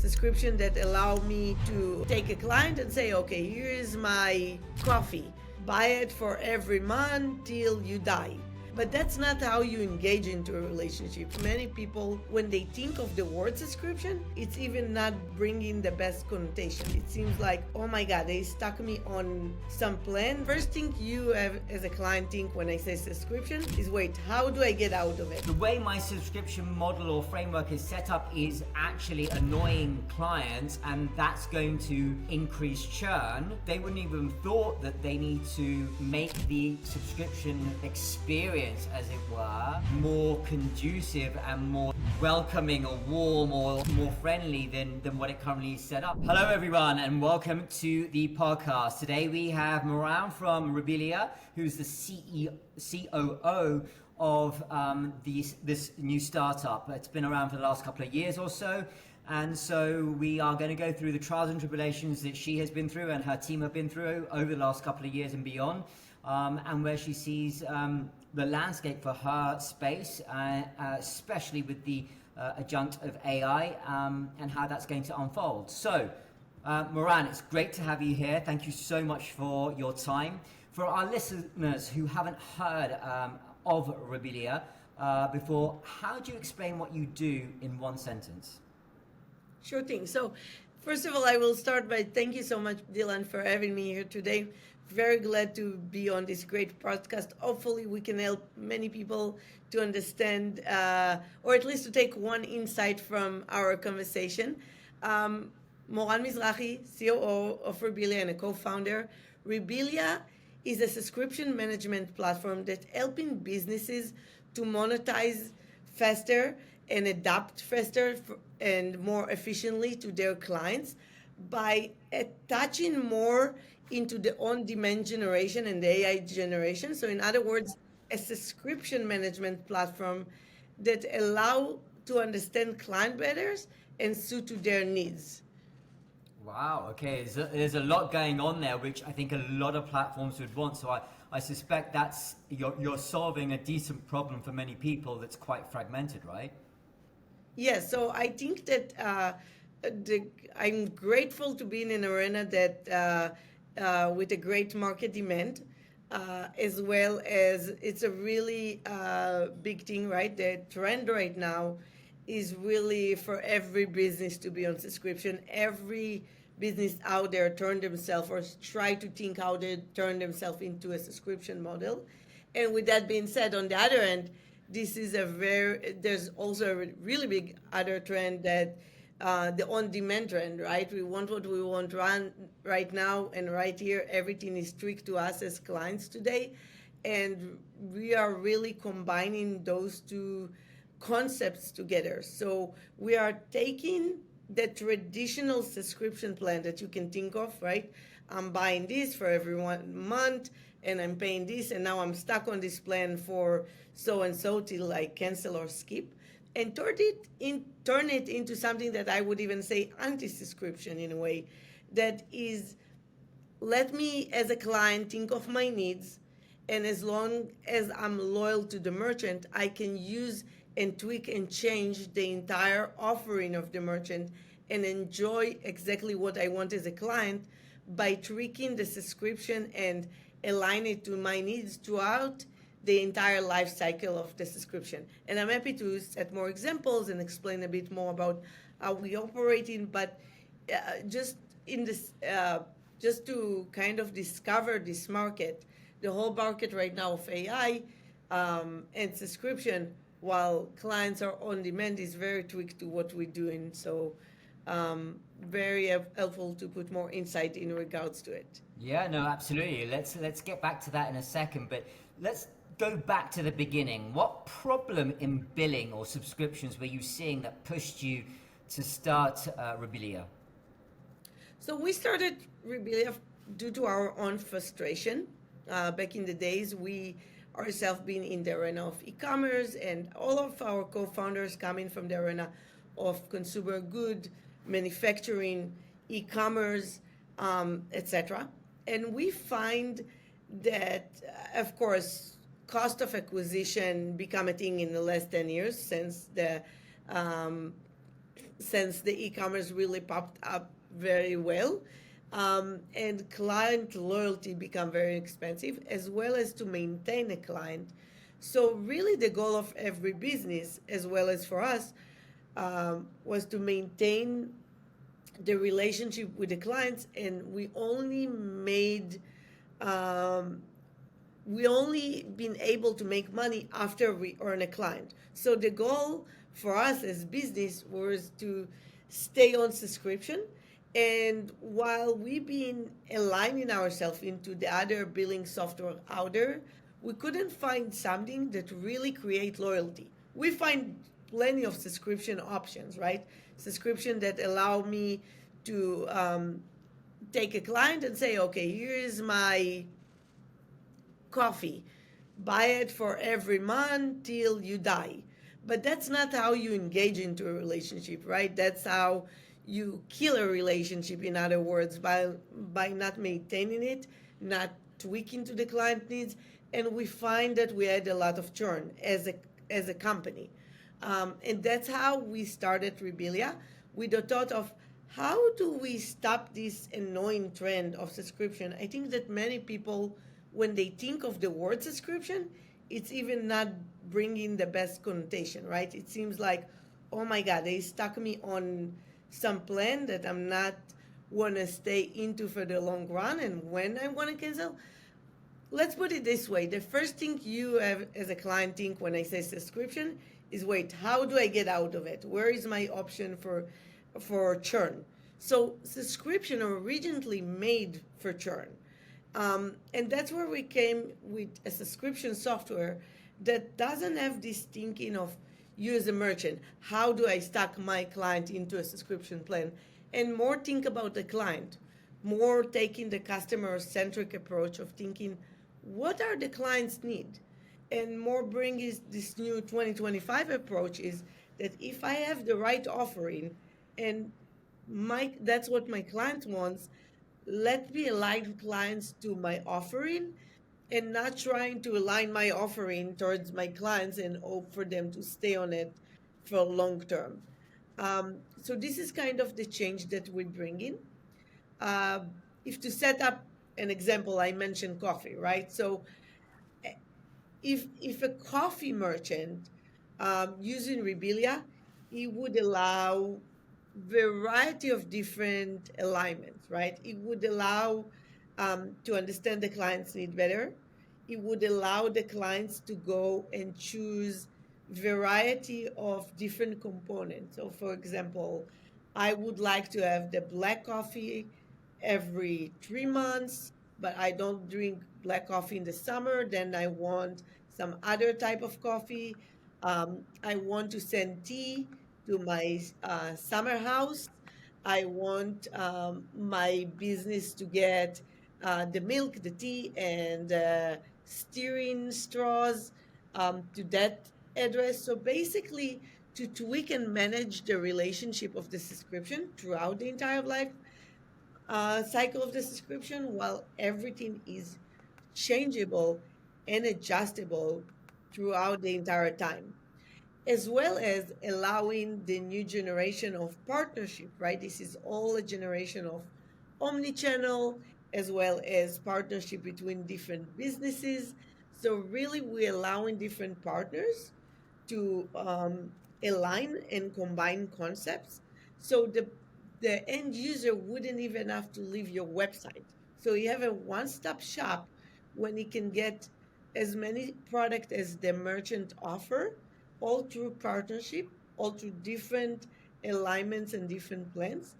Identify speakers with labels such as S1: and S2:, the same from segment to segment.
S1: subscription that allow me to take a client and say, okay, here is my coffee. Buy it for every month till you die. But that's not how you engage into a relationship. Many people, when they think of the word subscription, it's even not bringing the best connotation. It seems like, oh my God, they stuck me on some plan. First thing you have as a client think when I say subscription is, wait, how do I get out of it?
S2: The way my subscription model or framework is set up is actually annoying clients, and that's going to increase churn. They wouldn't even thought that they need to make the subscription experience, as it were, more conducive and more welcoming or warm or more friendly than what it currently is set up. Hello everyone and welcome to the podcast. Today we have Moran from Rebillia, who's the COO of this new startup. It's been around for the last couple of years or so. And so we are going to go through the trials and tribulations that she has been through and her team have been through over the last couple of years and beyond, and where she sees the landscape for her space, especially with the adjunct of AI, and how that's going to unfold. So, Moran, it's great to have you here. Thank you so much for your time. For our listeners who haven't heard of Rebillia before, how do you explain what you do in one sentence?
S1: Sure thing. So, first of all, I will start by thank you so much, Dilan, for having me here today. Very glad to be on this great podcast. Hopefully we can help many people to understand, or at least to take one insight from our conversation. Moran Mizrahi, CEO of Rebillia and a co-founder. Rebillia is a subscription management platform that helping businesses to monetize faster and adapt faster and more efficiently to their clients by attaching more into the on-demand generation and the AI generation. So in other words, a subscription management platform that allow to understand client better and suit to their needs.
S2: Wow, okay, there's a lot going on there, which I think a lot of platforms would want. So I suspect that's you're solving a decent problem for many people that's quite fragmented, right?
S1: Yes, so I think that I'm grateful to be in an arena that with a great market demand, as well as it's a really big thing, right? The trend right now is really for every business to be on subscription. Every business out there turn themselves or try to think how they turn themselves into a subscription model. And with that being said, on the other end, there's also a really big other trend that the on-demand trend, right? We want what we want right now and right here. Everything is tricked to us as clients today. And we are really combining those two concepts together. So we are taking the traditional subscription plan that you can think of, right? I'm buying this for every 1 month and I'm paying this, and now I'm stuck on this plan for so and so till I cancel or skip. And turn it into something that I would even say anti-subscription in a way, that is, let me as a client think of my needs, and as long as I'm loyal to the merchant, I can use and tweak and change the entire offering of the merchant and enjoy exactly what I want as a client by tweaking the subscription and align it to my needs throughout the entire life cycle of the subscription. And I'm happy to set more examples and explain a bit more about how we operate in, but just to kind of discover this market, the whole market right now of AI and subscription, while clients are on demand, is very tweaked to what we're doing. So very helpful to put more insight in regards to it.
S2: Yeah, no, absolutely. Let's get back to that in a second, but let's go back to the beginning. What problem in billing or subscriptions were you seeing that pushed you to start Rebillia?
S1: So we started Rebillia due to our own frustration. Back in the days, we ourselves been in the arena of e-commerce, and all of our co-founders coming from the arena of consumer good, manufacturing, e-commerce, etc. And we find that, of course, cost of acquisition become a thing in the last 10 years since the since the e-commerce really popped up very well. And client loyalty become very expensive, as well as to maintain a client. So really the goal of every business, as well as for us, was to maintain the relationship with the clients, and um, we only been able to make money after we earn a client. So the goal for us as business was to stay on subscription. And while we've been aligning ourselves into the other billing software out there, we couldn't find something that really create loyalty. We find plenty of subscription options, right? Subscription that allow me to take a client and say, okay, here's my coffee. Buy it for every month till you die. But that's not how you engage into a relationship, right? That's how you kill a relationship, in other words, by not maintaining it, not tweaking to the client needs. And we find that we had a lot of churn as a company. And that's how we started Rebillia, with the thought of how do we stop this annoying trend of subscription. I think that many people, when they think of the word subscription, it's even not bringing the best connotation, right? It seems like, oh my God, they stuck me on some plan that I'm not want to stay into for the long run, and when I want to cancel. Let's put it this way: the first thing you have as a client think when I say subscription is, wait, how do I get out of it? Where is my option for churn? So subscription are originally made for churn. And that's where we came with a subscription software that doesn't have this thinking of you as a merchant. How do I stack my client into a subscription plan? And more think about the client, more taking the customer-centric approach of thinking, what are the clients' need? And more bringing this new 2025 approach is that if I have the right offering and that's what my client wants, let me align clients to my offering and not trying to align my offering towards my clients and hope for them to stay on it for long term. So this is kind of the change that we bring in. Uh, if to set up an example, I mentioned coffee, right? So if a coffee merchant using Rebillia, it would allow variety of different alignments, right? It would allow to understand the client's need better. It would allow the clients to go and choose variety of different components. So, for example, I would like to have the black coffee every 3 months, but I don't drink black coffee in the summer. Then I want some other type of coffee. I want to send tea to my summer house. I want my business to get the milk, the tea, and steering straws to that address. So basically, to tweak and manage the relationship of the subscription throughout the entire life cycle of the subscription, while everything is changeable and adjustable throughout the entire time, as well as allowing the new generation of partnership, right? This is all a generation of omni-channel, as well as partnership between different businesses. So really, we're allowing different partners to align and combine concepts. So the end user wouldn't even have to leave your website. So you have a one-stop shop when he can get as many product as the merchant offer, all through partnership, all through different alignments and different plans.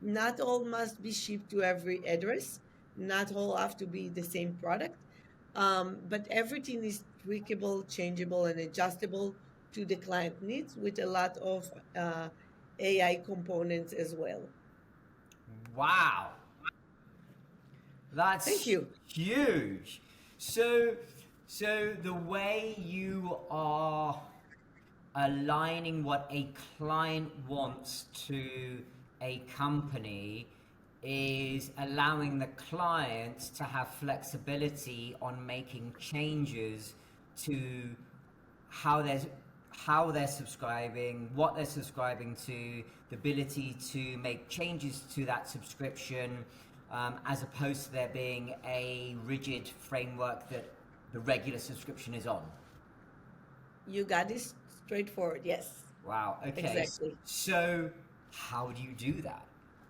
S1: Not all must be shipped to every address. Not all have to be the same product. But everything is tweakable, changeable, and adjustable to the client needs, with a lot of AI components as well.
S2: Wow,
S1: Thank
S2: that's
S1: you.
S2: huge. So, so the way you are aligning what a client wants to a company is allowing the client to have flexibility on making changes to how there's how they're subscribing, what they're subscribing to, the ability to make changes to that subscription, as opposed to there being a rigid framework that the regular subscription is on.
S1: You got this straightforward. Yes,
S2: Wow, okay.
S1: exactly.
S2: So, how do you do that?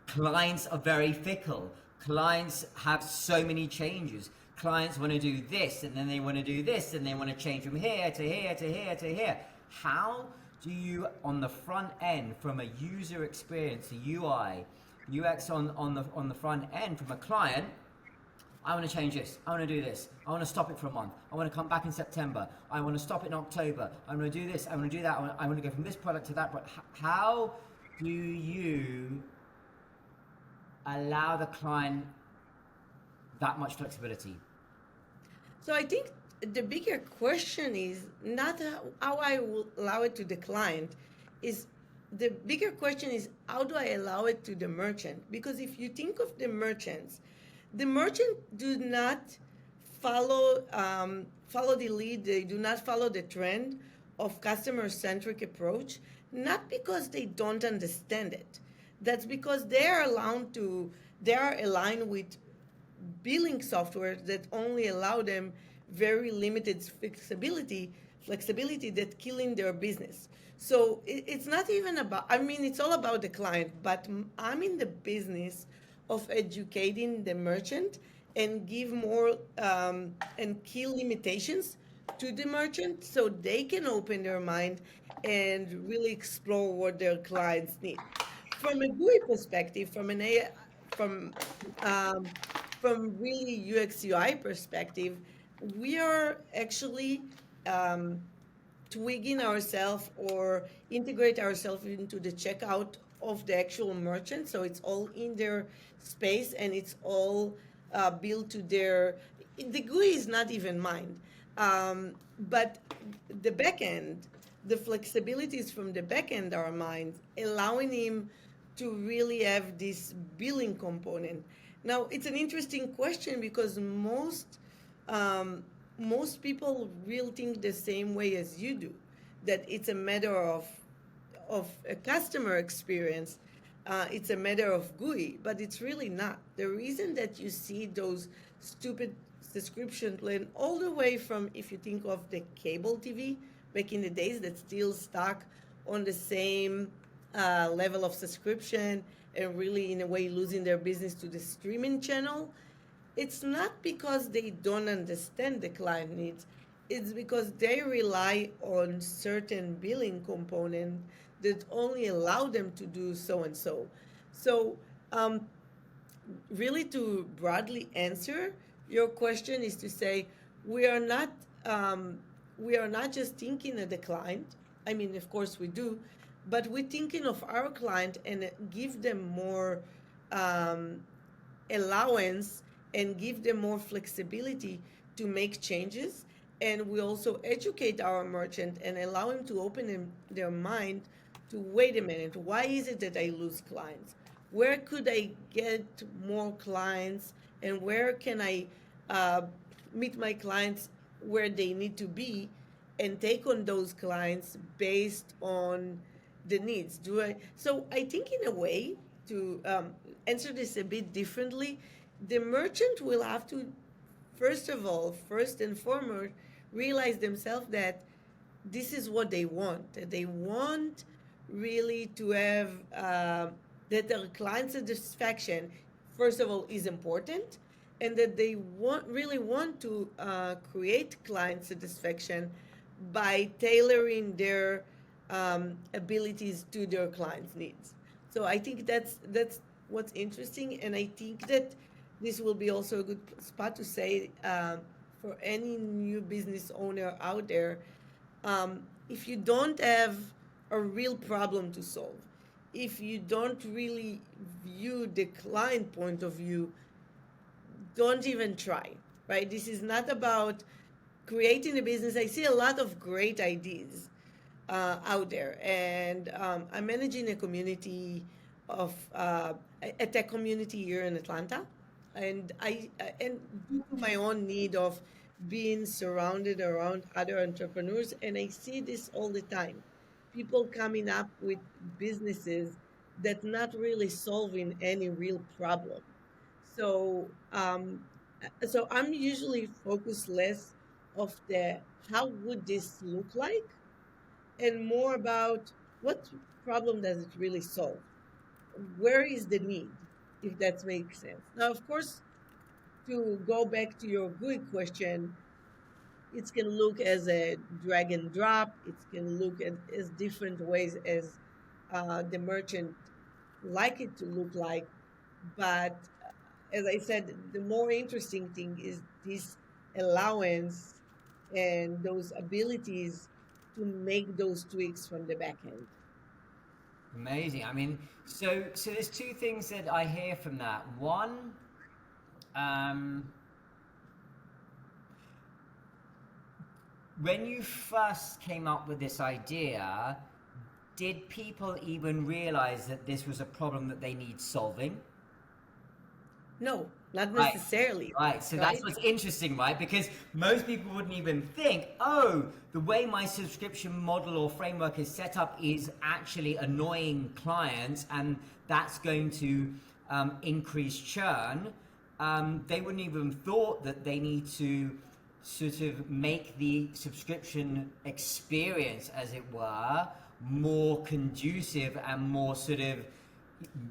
S2: Clients are very fickle. Clients have so many changes. Clients want to do this and then they want to do this and they want to change from here to here to here to here. How do you, on the front end, from a user experience, a UI, UX on the front end, from a client, I want to change this. I want to do this. I want to stop it for a month. I want to come back in September. I want to stop it in October. I want to do this. I want to do that. I want to go from this product to that product. How do you allow the client that much flexibility?
S1: So I think the bigger question is not how I will allow it to the client, is the bigger question is how do I allow it to the merchant? Because if you think of the merchant do not follow the lead. They do not follow the trend of customer-centric approach, not because they don't understand it. That's because they are aligned with billing software that only allow them very limited flexibility that killing their business. So it's not even about, I mean, it's all about the client, but I'm in the business of educating the merchant and give more and kill limitations to the merchant so they can open their mind and really explore what their clients need. From a GUI perspective, from um, from really UX UI perspective, we are actually um, twigging ourselves or integrate ourselves into the checkout of the actual merchant. So it's all in their space and it's all built to their. The GUI is not even mine, but the backend, the flexibilities from the backend are mine, allowing him to really have this billing component. Now it's an interesting question because most people will think the same way as you do, that it's a matter of a customer experience. It's a matter of GUI, but it's really not. The reason that you see those stupid subscription plan all the way from, if you think of the cable TV back in the days, that still stuck on the same level of subscription and really in a way losing their business to the streaming channel. It's not because they don't understand the client needs, it's because they rely on certain billing component that only allow them to do so and so. So really to broadly answer your question is to say we are not we are not just thinking of the client. I mean, of course we do, but we're thinking of our client and give them more um, allowance and give them more flexibility to make changes. And we also educate our merchant and allow them to open their mind to, wait a minute, why is it that I lose clients? Where could I get more clients? And where can I uh, meet my clients where they need to be and take on those clients based on the needs? So I think in a way, to answer this a bit differently, the merchant will have to, first of all, first and foremost, realize themselves that this is what they want. That they want really to have that their client satisfaction, first of all, is important, and that they really want to create client satisfaction by tailoring their abilities to their clients' needs. So I think that's what's interesting, and I think that this will be also a good spot to say for any new business owner out there, if you don't have a real problem to solve, if you don't really view the client point of view, don't even try, right? This is not about creating a business. I see a lot of great ideas out there, and I'm managing a community of a tech community here in Atlanta, and I and due to my own need of being surrounded around other entrepreneurs, and I see this all the time. People coming up with businesses that not really solving any real problem. So, so I'm usually focused less of the how would this look like, and more about what problem does it really solve? Where is the need, if that makes sense? Now, of course, to go back to your good question, it can look as a drag and drop. It can look at as different ways as the merchant like it to look like. But as I said, the more interesting thing is this allowance and those abilities to make those tweaks from the back end.
S2: Amazing. I mean, so there's two things that I hear from that. One, um, when you first came up with this idea, did people even realize that this was a problem that they need solving?
S1: No, not
S2: Right.
S1: necessarily,
S2: Right. So that's
S1: right?
S2: what's interesting, right? Because most people wouldn't even think, oh, the way my subscription model or framework is set up is actually annoying clients, and that's going to increase churn. They wouldn't even thought that they need to sort of make the subscription experience, as it were, more conducive and more sort of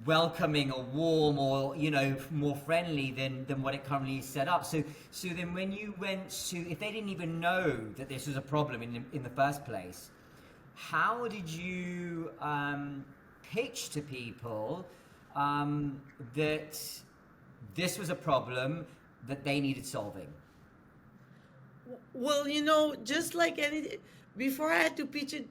S2: welcoming or warm or more friendly than what it currently is set up. So then when you went to, if they didn't even know that this was a problem in the first place, how did you pitch to people that this was a problem that they needed solving?
S1: Well, just like any, before I had to pitch it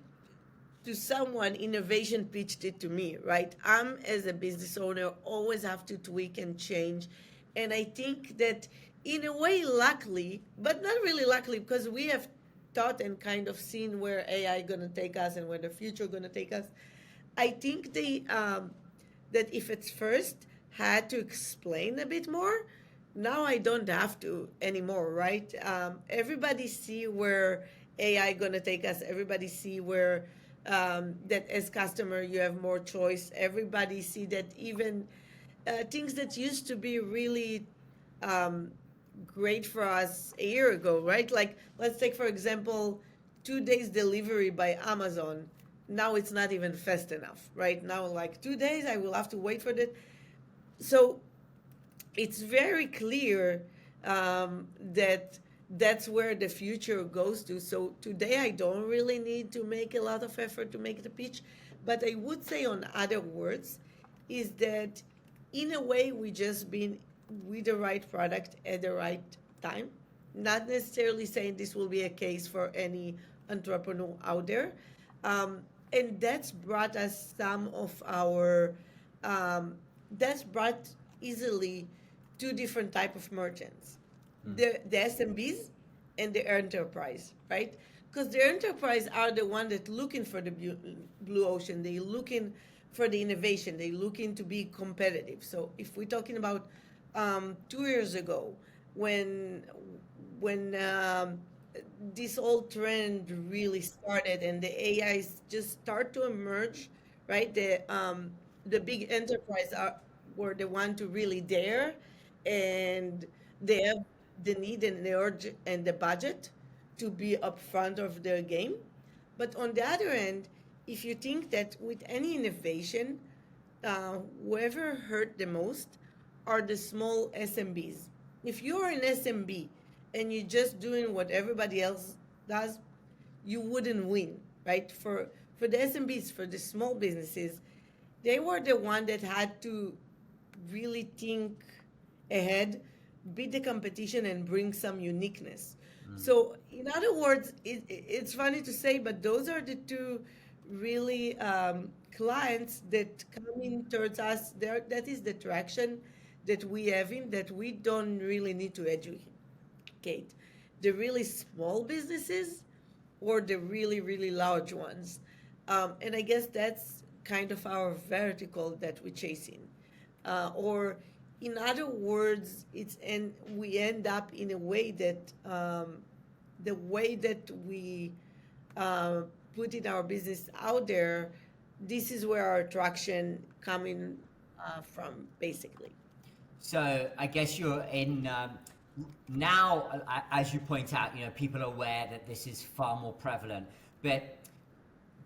S1: to someone, innovation pitched it to me, right? I'm, as a business owner, always have to tweak and change. And I think that in a way, luckily, but not really luckily, because we have thought and kind of seen where AI going to take us and where the future going to take us. I think that if it's first had to explain a bit more, now I don't have to anymore, right? Everybody see where AI gonna take us. Everybody see where that as customer you have more choice. Everybody see that even things that used to be really um, great for us a year ago, right? Like, let's take for example 2 days delivery by Amazon. Now it's not even fast enough, right? Now, like 2 days, I will have to wait for that. So it's very clear that that's where the future goes to. So today I don't really need to make a lot of effort to make the pitch, but I would say, on other words, is that in a way we just been with the right product at the right time. Not necessarily saying this will be a case for any entrepreneur out there. And that's brought us some of our that's brought easily two different type of merchants, the SMBs and the enterprise, right? Because the enterprise are the one that looking for the blue ocean. They looking for the innovation. They looking to be competitive. So if we're talking about 2 years ago, when when this whole trend really started and the AI just start to emerge, right? The big enterprise were the one to really dare, and they have the need and the urge and the budget to be upfront of their game. But on the other end, if you think that with any innovation, whoever hurt the most are the small SMBs. If you're an SMB and you're just doing what everybody else does, you wouldn't win, right? For the SMBs, for the small businesses, they were the one that had to really think ahead, beat the competition, and bring some uniqueness. So, in other words, it's funny to say, but those are the two really clients that come in towards us. There, that is the traction that we have in that we don't really need to educate. The really small businesses or the really, really large ones. And I guess that's kind of our vertical that we're chasing. Or in other words, and we end up in a way that the way that we uh, put in our business out there, this is where our attraction coming from, basically.
S2: So I guess you're in now, as you point out, people are aware that this is far more prevalent. But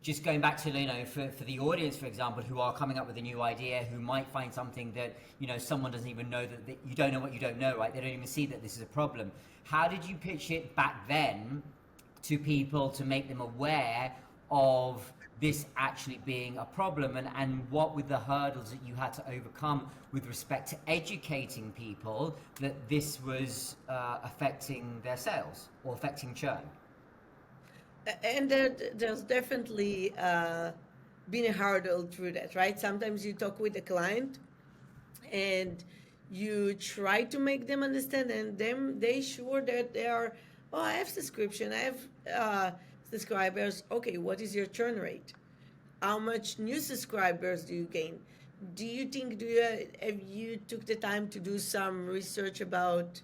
S2: just going back to, for the audience, for example, who are coming up with a new idea, who might find something that, someone doesn't even know, that you don't know what you don't know, right? They don't even see that this is a problem. How did you pitch it back then to people to make them aware of this actually being a problem, and what were the hurdles that you had to overcome with respect to educating people that this was affecting their sales or affecting churn?
S1: And there's definitely been a hurdle through that, right? Sometimes you talk with a client and you try to make them understand, and them they sure that they are, oh, I have subscription, I have subscribers. Okay, what is your churn rate? How much new subscribers do you gain? Do you think, have you took the time to do some research about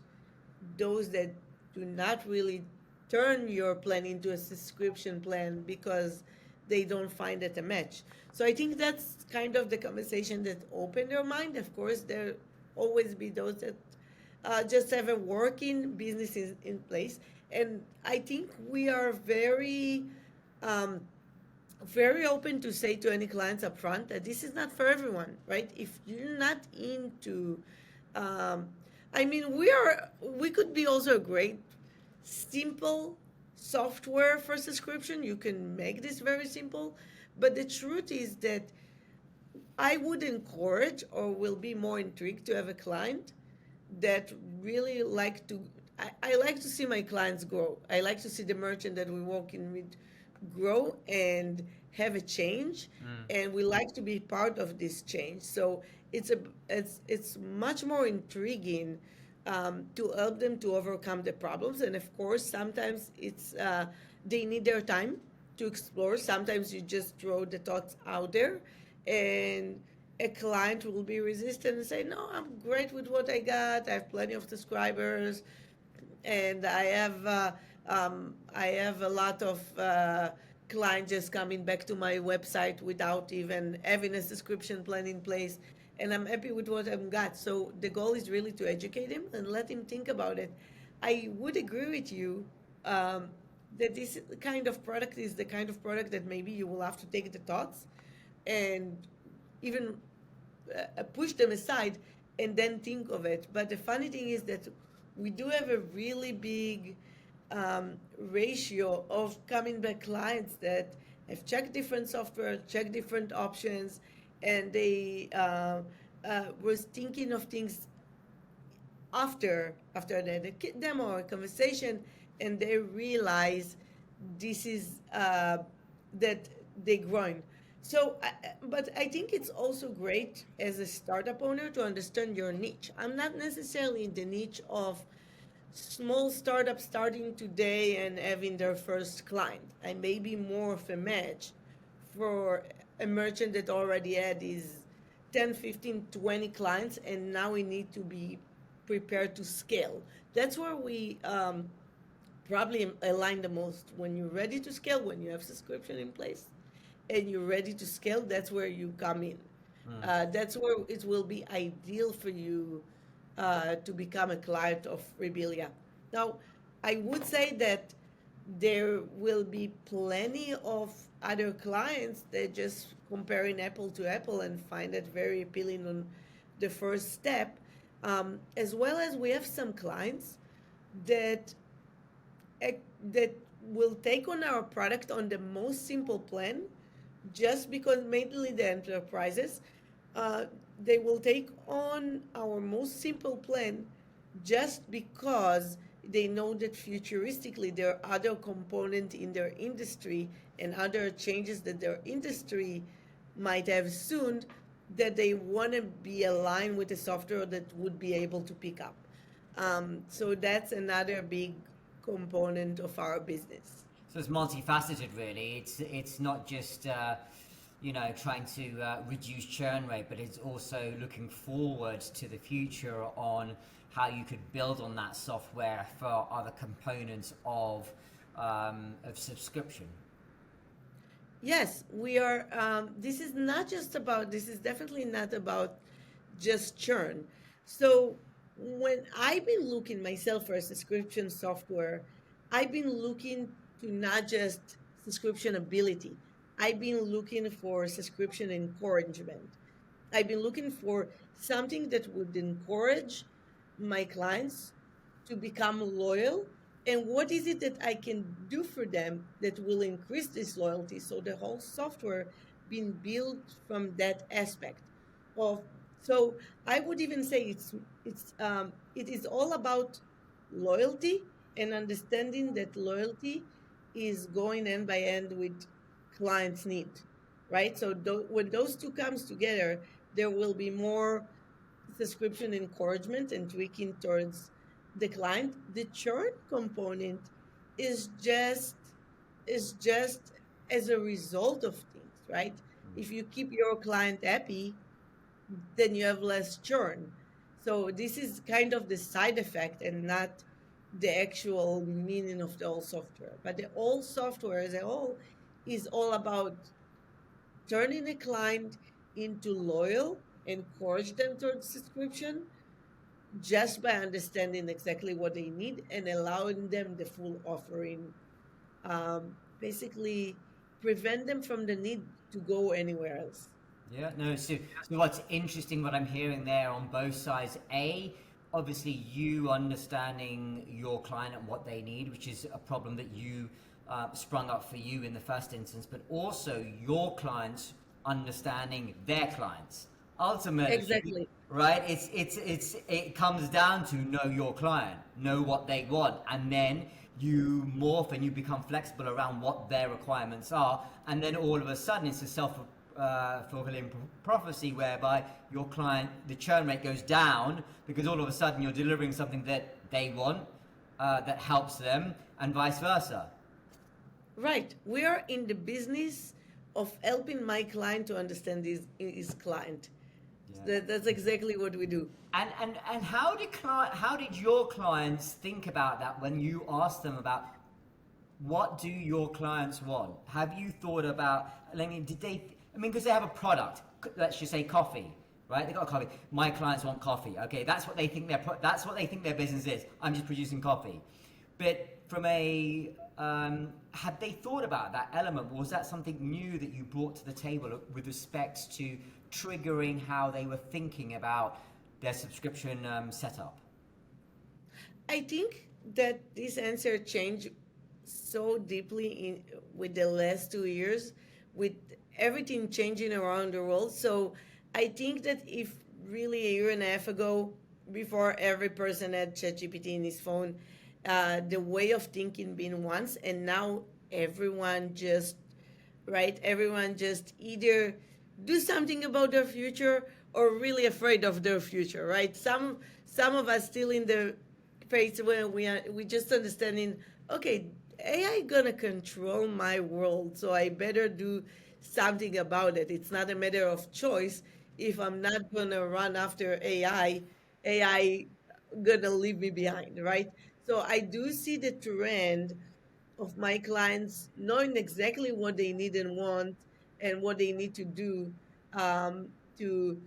S1: those that do not really turn your plan into a subscription plan because they don't find it a match? So I think that's kind of the conversation that opened their mind. Of course, there always be those that just have a working business in place. And I think we are um, very open to say to any clients up front that this is not for everyone, right? If you're not into, um, I mean, we could be also a great, simple software for subscription. You can make this very simple, but the truth is that I would encourage or will be more intrigued to have a client that really like to. I like to see my clients grow. I like to see the merchant that we work in with grow and have a change, and we like to be part of this change. So it's much more intriguing to help them to overcome the problems. And of course, sometimes it's they need their time to explore. Sometimes you just throw the thoughts out there, and a client will be resistant and say, "No, I'm great with what I got. I have plenty of subscribers, and I have a lot of clients just coming back to my website without even having a subscription plan in place, and I'm happy with what I've got." So the goal is really to educate him and let him think about it. I would agree with you that this kind of product is the kind of product that maybe you will have to take the thoughts and even push them aside and then think of it. But the funny thing is that we do have a really big ratio of coming back clients that have checked different software, checked different options, and they was thinking of things after the demo or conversation, and they realize this is that they're growing. So, but I think it's also great as a startup owner to understand your niche. I'm not necessarily in the niche of small startups starting today and having their first client. I may be more of a match for a merchant that already had his 10, 15, 20 clients, and now we need to be prepared to scale. That's where we probably align the most. When you're ready to scale, when you have subscription in place and you're ready to scale, that's where you come in. That's where it will be ideal for you to become a client of Rebillia. Now, I would say that there will be plenty of other clients that just comparing apple to apple and find it very appealing on the first step. As well as we have some clients that that will take on our product on the most simple plan, just because mainly the enterprises, uh, they will take on our most simple plan just because they know that futuristically there are other components in their industry and other changes that their industry might have soon, that they want to be aligned with a software that would be able to pick up. So that's another big component of our business.
S2: So it's multifaceted, really. It's not just trying to reduce churn rate, but it's also looking forward to the future on how you could build on that software for other components of subscription.
S1: Yes, we are. This is definitely not about just churn. So when I've been looking myself for a subscription software, I've been looking to not just subscription ability. I've been looking for subscription encouragement. I've been looking for something that would encourage my clients to become loyal. And what is it that I can do for them that will increase this loyalty? So the whole software being built from that aspect of. So I would even say it is all about loyalty and understanding that loyalty is going end by end with clients' need, right? So when those two comes together, there will be more subscription encouragement and tweaking towards the client. The churn component is just is just as a result of things, right? If you keep your client happy, then you have less churn. So this is kind of the side effect and not the actual meaning of the whole software. But the whole software as a whole is all about turning a client into loyal, encourage them towards subscription just by understanding exactly what they need and allowing them the full offering. Basically, prevent them from the need to go anywhere else.
S2: Yeah, no, so what's interesting, what I'm hearing there on both sides, obviously you understanding your client and what they need, which is a problem that you sprung up for you in the first instance, but also your clients understanding their clients. Ultimately,
S1: Exactly.
S2: right? It comes down to know your client, know what they want, and then you morph and you become flexible around what their requirements are, and then all of a sudden it's a fulfilling prophecy whereby your client, the churn rate goes down because all of a sudden you're delivering something that they want, that helps them, and vice versa.
S1: Right. We are in the business of helping my client to understand his client.
S2: Yeah.
S1: That's exactly what we do.
S2: And how did your clients think about that when you asked them about what do your clients want? Have you thought about, I mean, because they have a product, let's just say coffee, right? They got coffee. My clients want coffee. Okay, that's what they think that's what they think their business is. I'm just producing coffee. But from had they thought about that element? Was that something new that you brought to the table with respect to triggering how they were thinking about their subscription setup?
S1: I think that this answer changed so deeply with the last 2 years, with everything changing around the world. So I think that if really a year and a half ago, before every person had ChatGPT in his phone, the way of thinking being once, and now everyone just, right? Everyone just either do something about their future or really afraid of their future, right? Some of us still in the phase where we just understanding, okay, AI gonna control my world, so I better do something about it. It's not a matter of choice. If I'm not gonna run after AI gonna leave me behind, right? So I do see the trend of my clients knowing exactly what they need and want and what they need to do um, to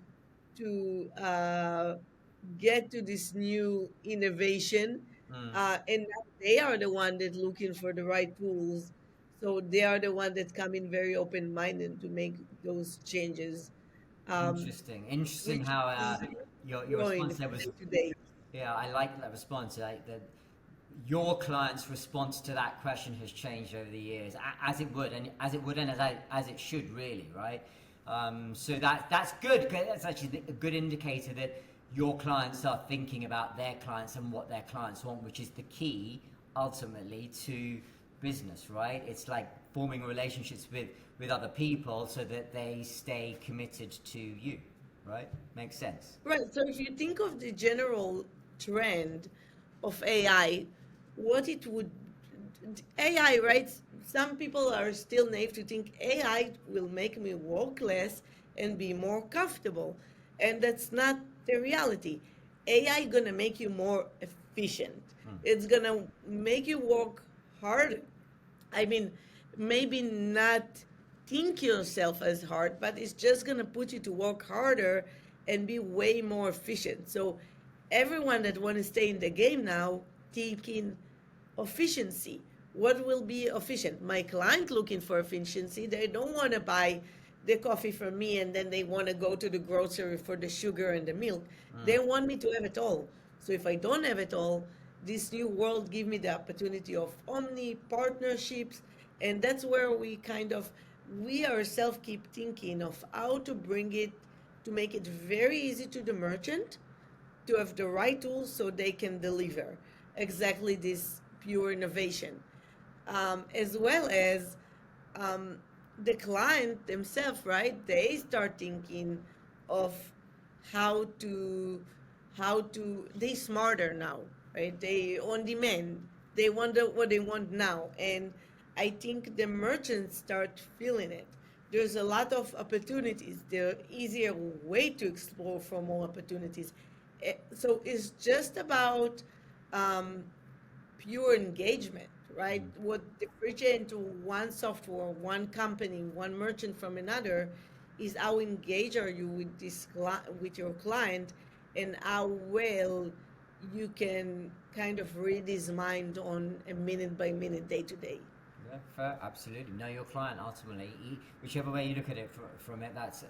S1: to get to this new innovation,
S2: Mm.
S1: and now they are the one that looking for the right tools. So they are the one that come in very open minded to make those changes, um,
S2: Interesting
S1: which
S2: how
S1: is
S2: your
S1: growing
S2: response there
S1: day
S2: was.
S1: to day.
S2: Yeah, I like that response. That your client's response to that question has changed over the years, as it would, and as it should, really, right? So that's good. 'Cause that's actually a good indicator that your clients are thinking about their clients and what their clients want, which is the key ultimately to business, right? It's like forming relationships with other people so that they stay committed to you, right? Makes sense.
S1: Right. So if you think of the general trend of AI, what it would AI, right? some people are still naive to think AI will make me work less and be more comfortable. And that's not the reality. AI gonna make you more efficient. It's gonna make you work harder. I mean, maybe not think yourself as hard, but it's just gonna put you to work harder and be way more efficient. So everyone that want to stay in the game now thinking efficiency. What will be efficient? My client looking for efficiency, they don't want to buy the coffee from me and then they want to go to the grocery for the sugar and the milk. They want me to have it all. So if I don't have it all, this new world give me the opportunity of omni partnerships, and that's where we ourselves keep thinking of how to bring it to make it very easy to the merchant to have the right tools so they can deliver exactly this pure innovation, as well as um, the client themselves, right? They start thinking of how to they smarter now, right? They on demand. They want what they want now, and I think the merchants start feeling it. There's a lot of opportunities. There are easier way to explore for more opportunities. So it's just about um, pure engagement, right? What differentiates into one software, one company, one merchant from another is how engaged are you with with your client, and how well you can kind of read his mind on a minute by minute, day to day.
S2: Yeah, fair, absolutely. Know your client ultimately. Whichever way you look at it from it, that's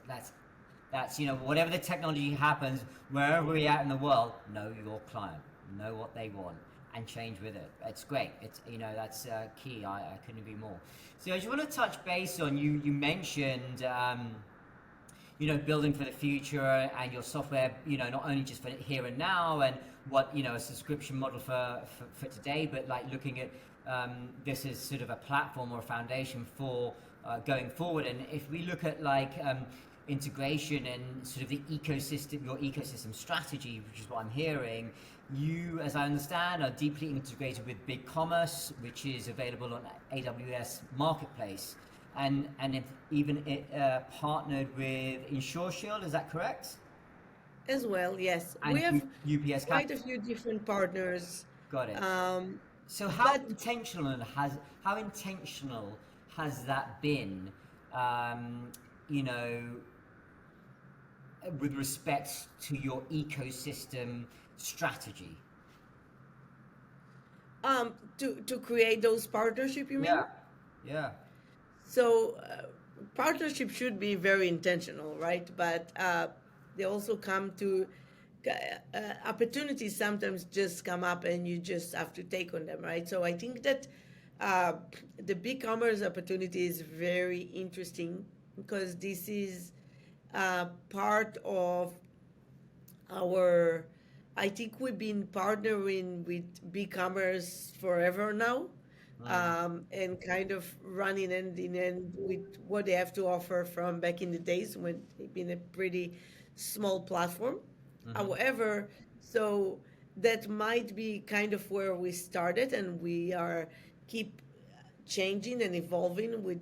S2: whatever the technology happens, wherever we're at in the world, know your client, know what they want, and change with it. It's great. It's that's key. I couldn't agree more. So I just want to touch base on you mentioned. Building for the future and your software, not only just for here and now and what, a subscription model for today, but like looking at this as sort of a platform or a foundation for going forward. And if we look at like integration and sort of the ecosystem, your ecosystem strategy, which is what I'm hearing, you, as I understand, are deeply integrated with BigCommerce, which is available on AWS Marketplace. And if even it partnered with InsureShield, is that correct?
S1: As well, yes.
S2: And
S1: We have
S2: UPS
S1: quite a
S2: Capital.
S1: few different partners.
S2: Got it.
S1: Um,
S2: So
S1: but
S2: how intentional has that been? Um, you know, with respect to your ecosystem strategy.
S1: to create those partnership, you mean?
S2: Yeah. Yeah.
S1: So partnership should be very intentional, right? But they also come to opportunities sometimes just come up and you just have to take on them, right? So I think that uh, the big commerce opportunity is very interesting because this is part of our, I think we've been partnering with BigCommerce forever now, and kind of running end in end with what they have to offer from back in the days when they've been a pretty small platform. However, so that might be kind of where we started, and we are keep changing and evolving with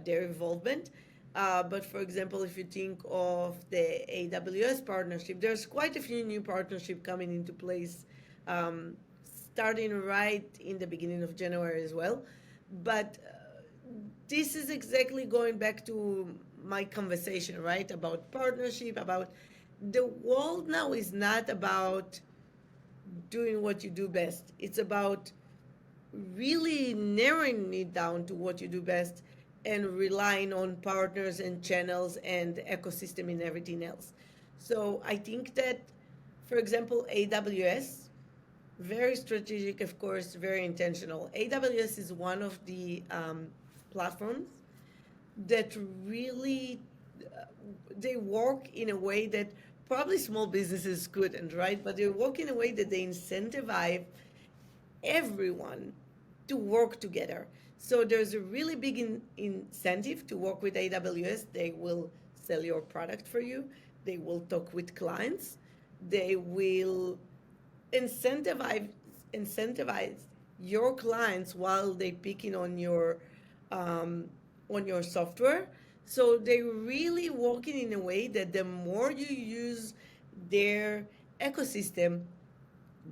S1: their involvement. But for example, if you think of the AWS partnership, there's quite a few new partnership coming into place, um, starting right in the beginning of January as well. But this is exactly going back to my conversation, right? About partnership, about the world now is not about doing what you do best. It's about really narrowing it down to what you do best and relying on partners and channels and ecosystem and everything else. So I think that, for example, AWS, very strategic, of course, very intentional. AWS is one of the platforms that really they work in a way that probably small businesses couldn't, right? But they work in a way that they incentivize everyone to work together. So there's a really big incentive to work with AWS. They will sell your product for you. They will talk with clients. They will incentivize incentivize your clients while they picking on your um, on your software. So they're really working in a way that the more you use their ecosystem,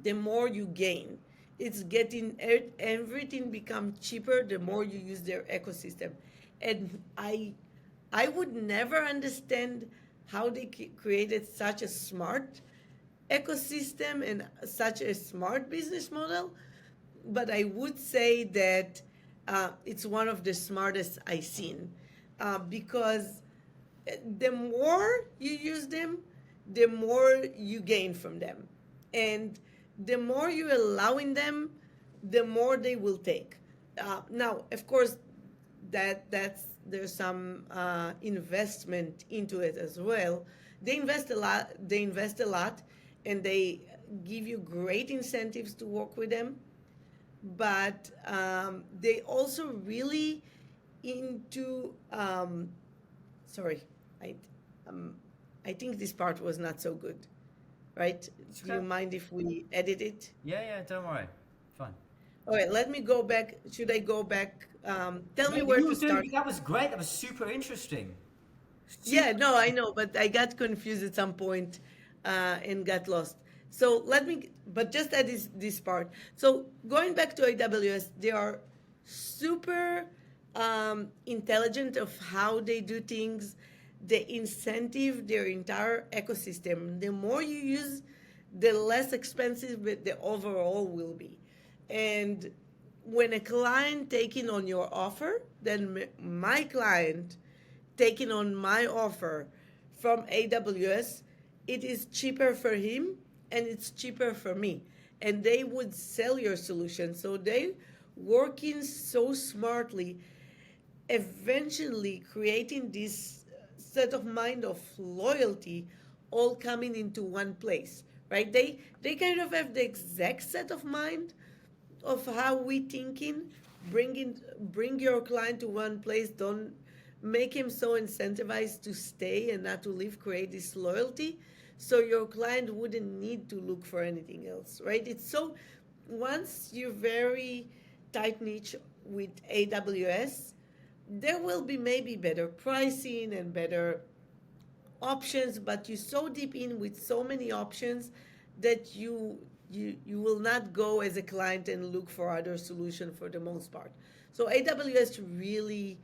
S1: the more you gain. It's getting everything become cheaper the more you use their ecosystem. And I would never understand how they created such a smart ecosystem and such a smart business model, but I would say that it's one of the smartest I've seen, because the more you use them, the more you gain from them, and the more you're allowing them, the more they will take. Now, of course, that's there's some investment into it as well. They invest a lot. They invest a lot, and they give you great incentives to work with them, but they also really into sorry, I um, I think this part was not so good, right?
S2: It's
S1: Do you
S2: okay.
S1: mind if we edit it?
S2: Yeah, yeah, don't worry. Fine.
S1: All right, let me go back. Should I go back? Tell
S2: No,
S1: me where
S2: you
S1: to
S2: were
S1: start.
S2: doing that was great. That was super interesting.
S1: Yeah,
S2: Super.
S1: no, I know, but I got confused at some point, and got lost. So let me, but just at this part. So going back to AWS, they are super intelligent of how they do things. They incentive their entire ecosystem. The more you use, the less expensive the overall will be. And when a client taking on your offer, then my client taking on my offer from AWS, it is cheaper for him and it's cheaper for me. And they would sell your solution. So they working so smartly, eventually creating this set of mind of loyalty, all coming into one place, right? They kind of have the exact set of mind of how we thinking. Bring your client to one place. Don't make him so incentivized to stay and not to leave. Create this loyalty so your client wouldn't need to look for anything else, right? It's so, once you're very tight niche with AWS, there will be maybe better pricing and better options, but you're so deep in with so many options that you will not go as a client and look for other solution for the most part. So AWS really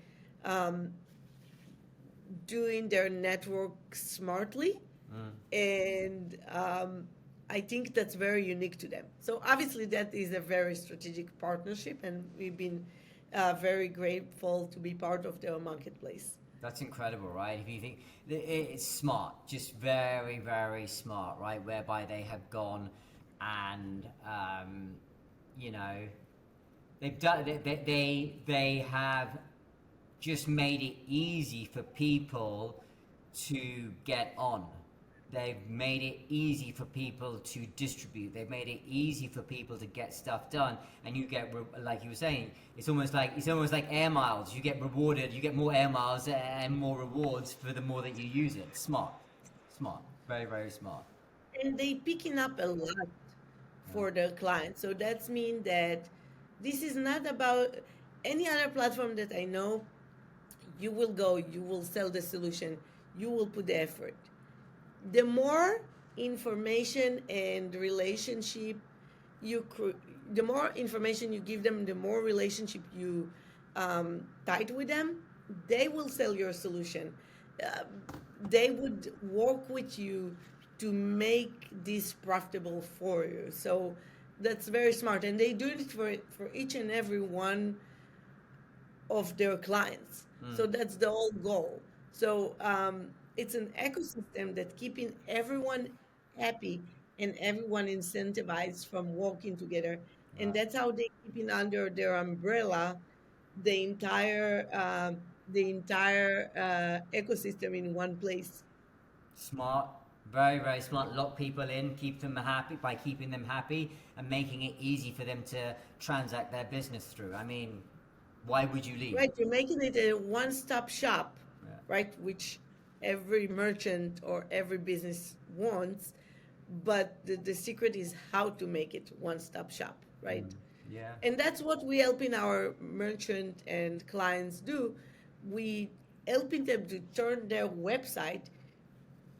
S1: um, doing their network smartly, and I think that's very unique to them. So obviously that is a very strategic partnership, and we've been very grateful to be part of their marketplace.
S2: That's incredible, right? If you think it's smart, just very, very smart, right? Whereby they have gone and, you know, they've done they have just made it easy for people to get on. They've made it easy for people to distribute. They've made it easy for people to get stuff done, and you get, like you were saying, it's almost like air miles. You get rewarded. You get more air miles and more rewards for the more that you use it. Smart, smart, very, very smart.
S1: And they picking up a lot
S2: Yeah.
S1: for the client. So that's mean that this is not about any other platform that I know. You will go, you will sell the solution, you will put the effort. The more information and relationship you the more information you give them, the more relationship you tight with them, they will sell your solution. uh, they would work with you to make this profitable for you. So that's very smart, and they do it for each and every one of their clients. So that's the whole goal. So it's an ecosystem that keeping everyone happy and everyone incentivized from working together, and
S2: Right.
S1: that's how they keeping under their umbrella the entire ecosystem in one place.
S2: Smart, very, very smart. Lock people in, keep them happy by keeping them happy and making it easy for them to transact their business through. I mean, why would you leave?
S1: Right, you're making it a one-stop shop,
S2: Yeah.
S1: right? Which every merchant or every business wants, but the secret is how to make it one-stop shop, right?
S2: Yeah.
S1: And that's what we helping our merchant and clients do. We helping them to turn their website,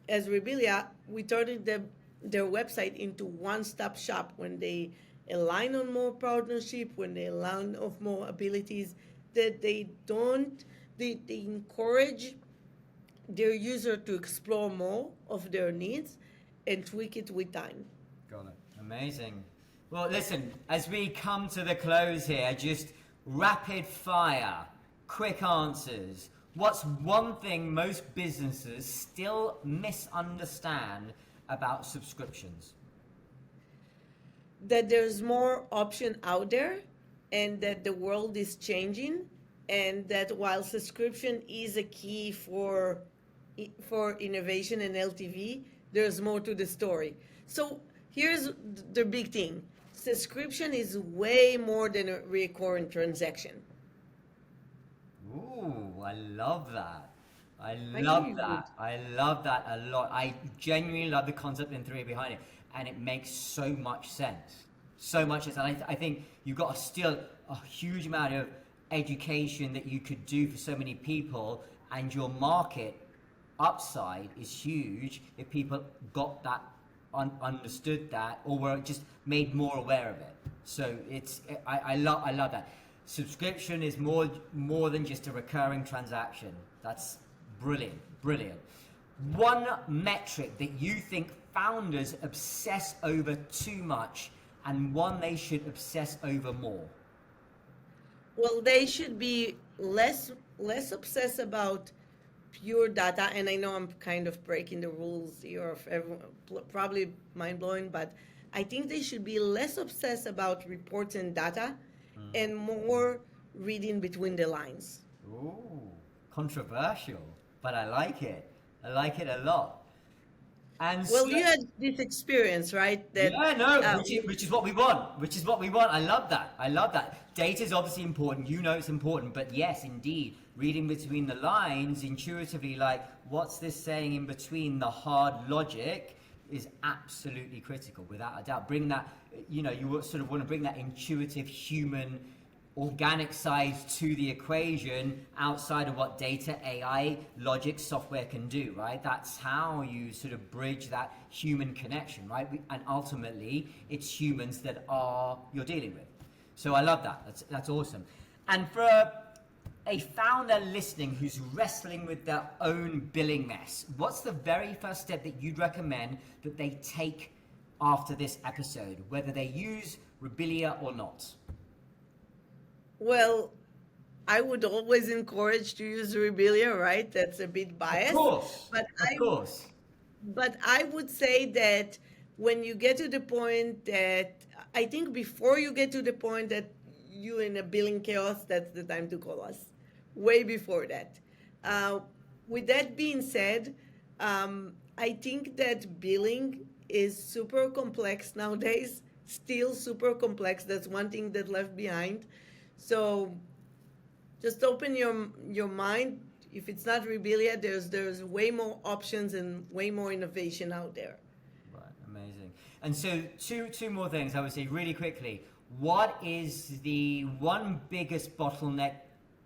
S1: as Rebillia, we turning their website into one-stop shop when they align on more partnership, when they align of more abilities, that they don't, they encourage their user to explore more of their needs and tweak it with time.
S2: Got it. Amazing. Well, listen, as we come to the close here, just rapid fire, quick answers. What's one thing most businesses still misunderstand about subscriptions?
S1: That there's more option out there and that the world is changing, and that while subscription is a key for innovation and LTV, there's more to the story. So here's the big thing: subscription is way more than a recurring transaction.
S2: Ooh, I love that. I
S1: I know
S2: love
S1: you would.
S2: that. I love that a lot. I genuinely love the concept and theory behind it, and it makes so much sense. So much sense. And I think you've got still a huge amount of education that you could do for so many people, and your market upside is huge if people got that, understood that, or were just made more aware of it. So I love that. Subscription is more than just a recurring transaction. That's brilliant, brilliant. One metric that you think founders obsess over too much, and one they should obsess over more.
S1: Well, they should be less obsessed about pure data. And I know I'm kind of breaking the rules here of everyone, probably mind blowing, but I think they should be less obsessed about reports and data and more reading between the lines.
S2: Ooh, controversial, but I like it. I like it a lot. And
S1: Well,
S2: so,
S1: you had this experience, right? That
S2: yeah, no,
S1: uh,
S2: which is what we want. Which is what we want. I love that. I love that. Data is obviously important. You know it's important. But yes, indeed, reading between the lines intuitively, like what's this saying in between the hard logic, is absolutely critical, without a doubt. Bring that, you sort of want to bring that intuitive human organic side to the equation outside of what data, AI, logic, software can do, right? That's how you sort of bridge that human connection, right? And ultimately, it's humans that are you're dealing with. So I love that. That's awesome. And for a founder listening who's wrestling with their own billing mess, what's the very first step that you'd recommend that they take after this episode, whether they use Rebillia or not?
S1: well, I would always encourage to use Rebillia, right? That's a bit
S2: Of
S1: biased,
S2: course,
S1: but
S2: of course.
S1: I would say that when you get to the point that I think before you get to the point that you in a billing chaos, that's the time to call us. Way before that. Uh, with that being said, I think that billing is super complex nowadays. Still super complex. That's one thing that left behind. So just open your mind. If it's not Rebillia, there's way more options and way more innovation out there.
S2: Right, amazing. And so two more things I would say really quickly. What is the one biggest bottleneck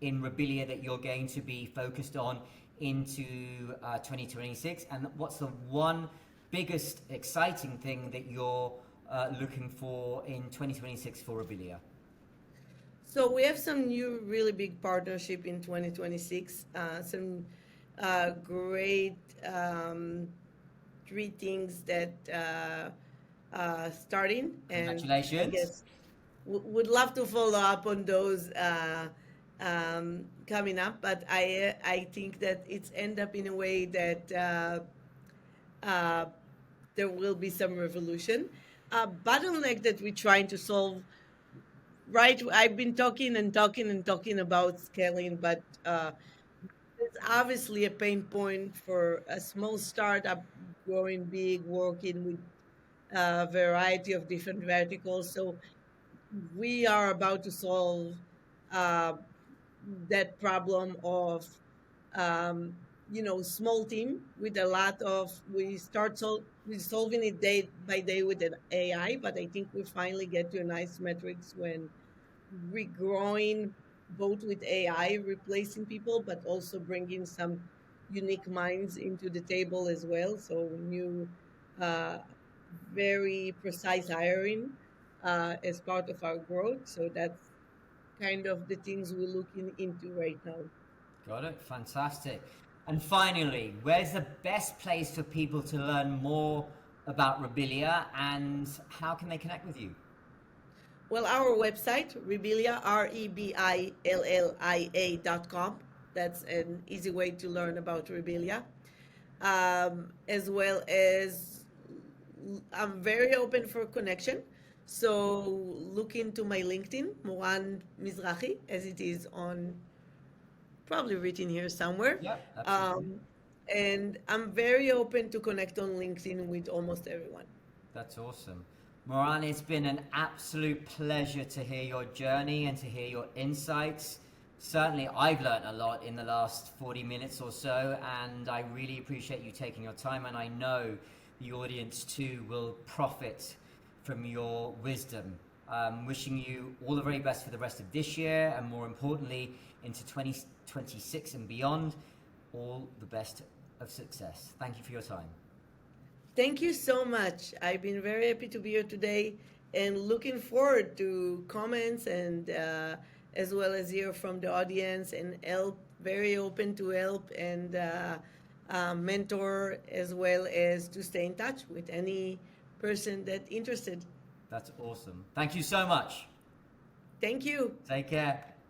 S2: in Rebillia that you're going to be focused on into 2026? And what's the one biggest exciting thing that you're looking for in 2026 for Rebillia?
S1: So we have some new really big partnership in 2026. Some great three things that starting, and I
S2: Congratulations.
S1: guess would love to follow up on those coming up. But I think that it's end up in a way that uh, there will be some revolution. Bottleneck that we're trying to solve, right? I've been talking and talking and talking about scaling, but it's obviously a pain point for a small startup growing big, working with a variety of different verticals. So we are about to solve uh, that problem of, small team with a lot of, we start so we're solving it day by day with an AI, but I think we finally get to a nice metrics when we're growing both with AI replacing people, but also bringing some unique minds into the table as well. So new, uh, very precise hiring as part of our growth. So that's kind of the things we're looking into right now.
S2: Got it. Fantastic. And finally, where's the best place for people to learn more about Rebillia and how can they connect with you?
S1: Well, our website, Rebillia, REBILLIA.com. That's an easy way to learn about Rebillia. As well as I'm very open for connection. So look into my LinkedIn, Moran Mizrahi, as it is on probably written here somewhere.
S2: Yep, absolutely.
S1: Um, and I'm very open to connect on LinkedIn with almost everyone.
S2: That's awesome. Moran, it's been an absolute pleasure to hear your journey and to hear your insights. Certainly, I've learned a lot in the last 40 minutes or so, and I really appreciate you taking your time. And I know the audience too will profit from your wisdom. Wishing you all the very best for the rest of this year, and more importantly, into 2026 and beyond. All the best of success. Thank you for your time.
S1: Thank you so much. I've been very happy to be here today and looking forward to comments and as well as hear from the audience and help. Very open to help and mentor as well as to stay in touch with any person that interested.
S2: That's awesome. Thank you so much.
S1: Thank you.
S2: Take care.